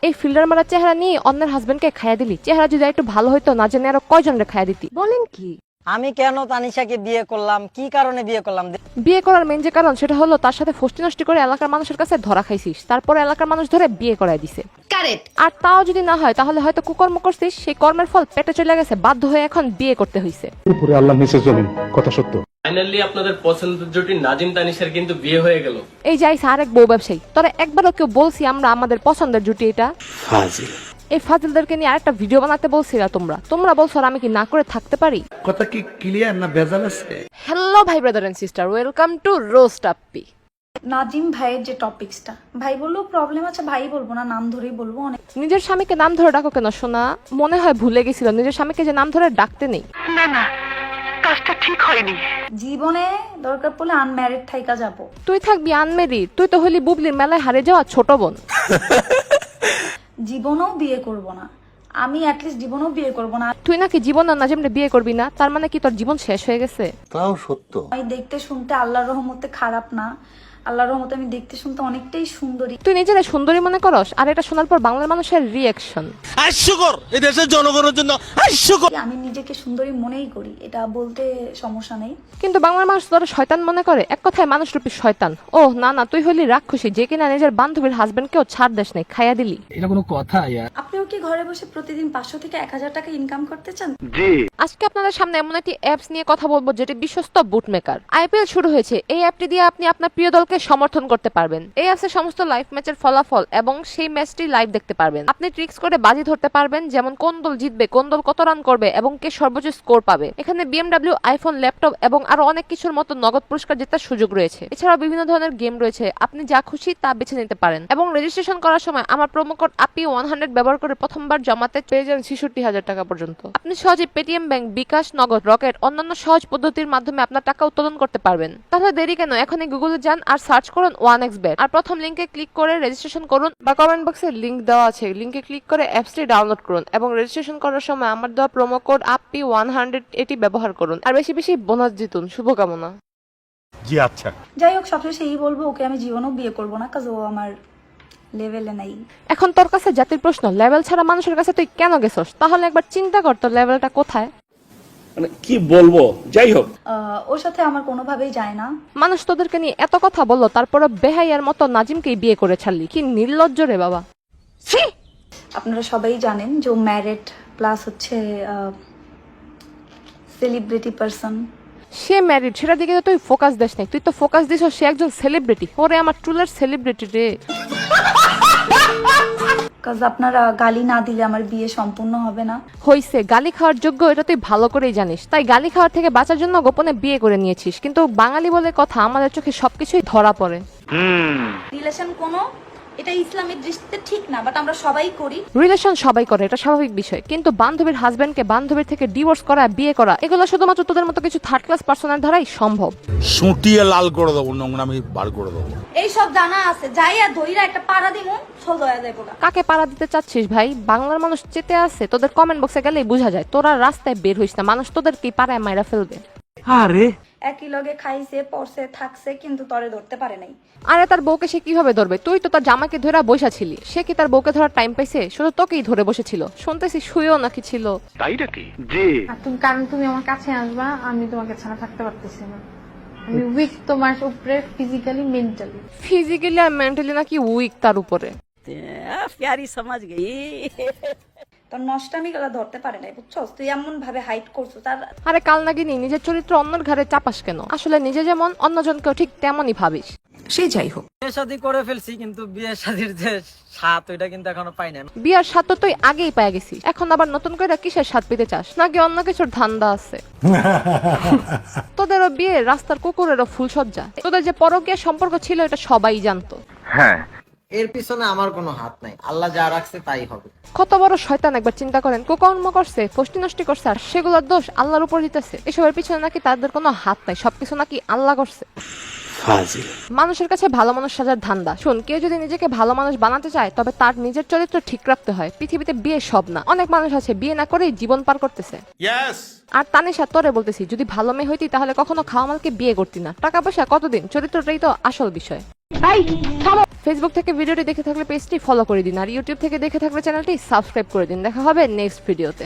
এই ফিল্ডার মারা চেহারা নিয়ে অন্যের হাজবেন্ডকে খাইয়া দিলি। চেহারা যদি একটু ভালো হইতো না জানি আরো কয়জনরে খাইয়া দিতি। বলেন কি? আমি কেন তানিশাকে বিয়ে করলাম, কি কারণে বিয়ে করলাম? বিয়ে করার মেন যে কারণ সেটা হলো তার সাথে ফষ্টি নষ্টি করে এলাকার মানুষের কাছে ধরা খাইছিস, তারপরে এলাকার মানুষ ধরে বিয়ে করাই দিছে। কারেক্ট। আর তাও যদি না হয় তাহলে হয়তো কুকর্ম করছিস, সেই কর্মের ফল পেটে চলে গেছে, বাধ্য হয়ে এখন বিয়ে করতে হইছে। উপরে আল্লাহ নিচে জমিন, কথা সত্য। ফাইনালি আপনাদের পছন্দের জুটি নাজিম তানিশার কিন্তু বিয়ে হয়ে গেল। এই যাইস আরেক বউ ব্যবসায়ী, তোরা একবারও কেউ বলছি আমরা আমাদের পছন্দের জুটি এটা? ফাজিল। এই ফাজিলদেরকে নিয়ে আরেকটা ভিডিও বানাতে বলছিলা তোমরা বলছো আর আমি কি না করে থাকতে পারি? কথা কি ক্লিয়ার না ভেজাল আছে? হ্যালো ভাই brother and sister, welcome to roast আপি। নাজিম ভাইয়ের যে টপিকসটা, ভাই বললেও প্রবলেম আছে, ভাই বলবো না, নাম ধরেই বলবো। অনেক নিজের স্বামীকে নাম ধরে ডাকো কেন সোনা? মনে হয় ভুলে গেছিল নিজের স্বামীকে যে নাম ধরে ডাকতে নেই। জীবনে দরকার পড়লে আনম্যারিড থাইকা যাব। তুই থাকবি আনমেরিড? তুই তো হলি বুবলির মেলায় হারে যাওয়া ছোট বোন। জীবনেও বিয়ে করব না আমি, অ্যাটলিস্ট জীবনেও বিয়ে করব না। তুই নাকি জীবন আর নাজিমরে বিয়ে করবি না, তার মানে কি তোর জীবন শেষ হয়ে গেছে? তাও সত্য। আমি দেখতে শুনতে আল্লাহর রহমতে খারাপ না, আল্লাহর রহমতে আমি দেখতে শুনতে অনেকটাই সুন্দরী। তুই নিজেরা সুন্দরী মনে করস, আর এটা শোনার পর বাংলার মানুষের রিয়াকশন। হাস্যকর, এই দেশের জনগণের জন্য হাস্যকর। আমি নিজেকে সুন্দরী মনেই করি, এটা বলতে সমস্যা নেই। কিন্তু বাংলার মানুষ তোরা শয়তান মনে করে, এক কথায় মানুষ রূপী শয়তান। ও না না, তুই হলি রাক্ষসী যে কিনা নিজের বান্ধবীর হাজবেন্ডকেও ছাড় দেশ নেই, খাইয়া দিলি। এটা কোনো কথা? আপনিও কি ঘরে বসে প্রতিদিন 500 থেকে 1000 টাকা ইনকাম করতে চান? আজকে আপনাদের সামনে এমন একটি অ্যাপস নিয়ে কথা বলবো যেটি বিশ্বস্ত বুটমেকার। আইপিএল শুরু হয়েছে, এই অ্যাপটি দিয়ে আপনি আপনার প্রিয় দলকে সমর্থন করতে পারবেন। এই অ্যাপসে সমস্ত লাইভ ম্যাচের ফলাফল এবং সেই ম্যাচটি লাইভ দেখতে পারবেন। আপনি ট্রিক্স করে বাজি ধরতে পারবেন, যেমন কোন দল জিতবে, কোন দল কত রান করবে এবং কে সর্বোচ্চ স্কোর পাবে। এখানে BMW, আইফোন, ল্যাপটপ এবং আরো অনেক কিছুর মতো নগদ পুরস্কার জেতার সুযোগ রয়েছে। এছাড়াও বিভিন্ন ধরনের গেম রয়েছে, আপনি যা খুশি তা বেছে নিতে পারেন। এবং রেজিস্ট্রেশন করার সময় আমার প্রোমো কোড API100 ব্যবহার করে প্রথমবার জমাতে পেয়ে যান 66,000 টাকা পর্যন্ত। আপনি সহজে পেটিএম ব্যাংক, বিকাশ, নগদ, রকেট অন্যান্য সহজ পদ্ধতির মাধ্যমে আপনার টাকা উত্তোলন করতে পারবেন। তাহলে দেরি কেন, এখনই গুগলে যান আর সার্চ করুন 1xBet আর প্রথম লিংকে ক্লিক করে রেজিস্ট্রেশন করুন, বা কমেন্ট বক্সে লিংক দেওয়া আছে, লিংকে ক্লিক করে অ্যাপসটি ডাউনলোড করুন এবং রেজিস্ট্রেশন করার সময় আমার দেওয়া প্রোমো কোড API100 এটি ব্যবহার করুন আর বেশি বেশি বোনাস জিতুন। শুভকামনা। জি আচ্ছা। যাই হোক, সবশেষে এই বলবো, ওকে আমি জীবনেও বিয়ে করব না, কাজ ও আমার লেভেলে নাই। এখন তোর কাছে জাতির প্রশ্ন, লেভেল ছাড়া মানুষের কাছে তুই কেন গেছস? তাহলে একবার চিন্তা কর তোর লেভেলটা কোথায়। মানে কি বলবো, যাই হোক। ওর সাথে আমার কোনোভাবেই যায় না। মানুষ তোদেরকে নিয়ে এত কথা বললো, তারপরে বেহাইয়ার মতো নাজিমকেই বিয়ে করে ছাড়লি। কি নির্লজ্জ রে বাবা। আপনারা সবাই জানেন যে ও ম্যারিড প্লাস হচ্ছে সেলিব্রিটি পারসন। সে ম্যারিড, সেটা দিকে তো তুই ফোকাস দিস নাই, তুই তো ফোকাস দিস সে একজন সেলিব্রিটি। ওরে আমার ট্রুলার সেলিব্রিটি রে। কাজ আপনারা গালি না দিলে আমার বিয়ে সম্পূর্ণ হবে না। হইছে, গালি খাওয়ার যোগ্য এটা তুই ভালো করেই জানিস, তাই গালি খাওয়ার থেকে বাঁচার জন্য গোপনে বিয়ে করে নিয়েছিস। কিন্তু বাঙালি বলে কথা, আমাদের চোখে সবকিছুই ধরা পড়ে। রিলেশন কোনো, এটা ইসলামের দৃষ্টিতে ঠিক না, বাট আমরা সবাই করি। রিলেশন সবাই করে, এটা স্বাভাবিক বিষয়, কিন্তু বান্ধবীর হাজবেন্ডকে বান্ধবীর থেকে ডিভোর্স করা, বিয়ে করা, এগুলো শুধুমাত্র তোদের মতো কিছু থার্ড ক্লাস পার্সনের দ্বারাই সম্ভব। সুটিয়ে লাল করে দেবো, নোংরামি বার করে দেবো। এই সব জানা আছে, যাই আর ধইরা একটা পাড়া দিমু, সোল হয়ে যাইবো না। কাকে পাড়া দিতে চাচ্ছিস ভাই? বাংলার মানুষ চেতে আছে, তোদের কমেন্ট বক্সে গেলেই বোঝা যায়। তোরা রাস্তায় বের হইস না, মানুষ তোদেরকেই পাড়ায় মাইরা ফেলবে। আরে একই লগে খাইছে, পড়ছে, থাকছে, কিন্তু তরে ধরতে পারে নাই। আরে তার বউকে সে কিভাবে ধরবে? তুই তো তার জামাকে ধরে বসা ছিলি, সে কি তার বউকে ধরার টাইম পাইছে? শুধু তোকেই ধরে বসেছিল, শুনতেছি শুয়েও নাকি ছিল। কারণ তুমি আমার কাছে আসবা, আমি তোমাকে ছাড়া থাকতে পারতেছি না। আমি উইক তোমার উপরে, ফিজিক্যালি মেন্টালি। ফিজিক্যালি আর মেন্টালি নাকি উইক তার উপরে? প্যারি সমাজ গই। তোর নষ্টামি গলা ধরতে পারে নাই, বুঝছস? তুই এমন ভাবে হাইট করছো তার। আরে কাল নাগিনি, নিজের চরিত্র অন্যের ঘাড়ে চাপাস কেন? আসলে নিজে যেমন অন্যজনকেও ঠিক তেমনই ভাবিস। সে যাই হোক, বিয়ে শাদী করে ফেলছি, কিন্তু বিয়ে শাদীর যে স্বাদ ওইটা কিন্তু এখনো পাই না। বিয়ার স্বাদ তো তুই আগেই পেয়ে গেছিস, এখন আবার নতুন করে কিসের স্বাদ পেতে চাস? নাকি অন্য কিছুর ধান্দা আছে? তোদেরও বিয়ে রাস্তার কুকুরেরও ফুলসজ্জা। তোদের যে পরকীয়া সম্পর্ক ছিল এটা সবাই জানতো। এর পিছনে আমার কোনো হাত নাই, আল্লাহ যা রাখছে তাই হবে। কত বড় শয়তান একবার চিন্তা করেন। কুকর্ম করছে, ফষ্টি নষ্টি করছে, আর সেগুলোর দোষ আল্লাহর উপর দিতেছে। এসবের পিছনে নাকি তাদের কোনো হাত নাই, সবকিছু নাকি আল্লাহ করছে। ফাজিল। মানুষের কাছে ভালো মানুষ সাজার ধান্দা। শোন, কেউ যদি নিজেকে ভালো মানুষ বানাতে চায় তবে তার নিজের চরিত্র ঠিক রাখতে হয়। পৃথিবীতে বিয়ে সব না, অনেক মানুষ আছে বিয়ে না করেই জীবন পার করতেছে। আর তানিশা তোরে বলতেছি, যদি ভালো মেয়ে হইতি তাহলে কখনো খাওয়া মালকে বিয়ে করতি না। টাকা পয়সা কতদিন, চরিত্রটাই তো আসল বিষয়। ফেসবুক থেকে ভিডিওটি দেখে থাকলে পেজটি ফলো করে দিন, আর ইউটিউব থেকে দেখে থাকলে চ্যানেলটি সাবস্ক্রাইব করে দিন। দেখা হবে নেক্সট ভিডিওতে।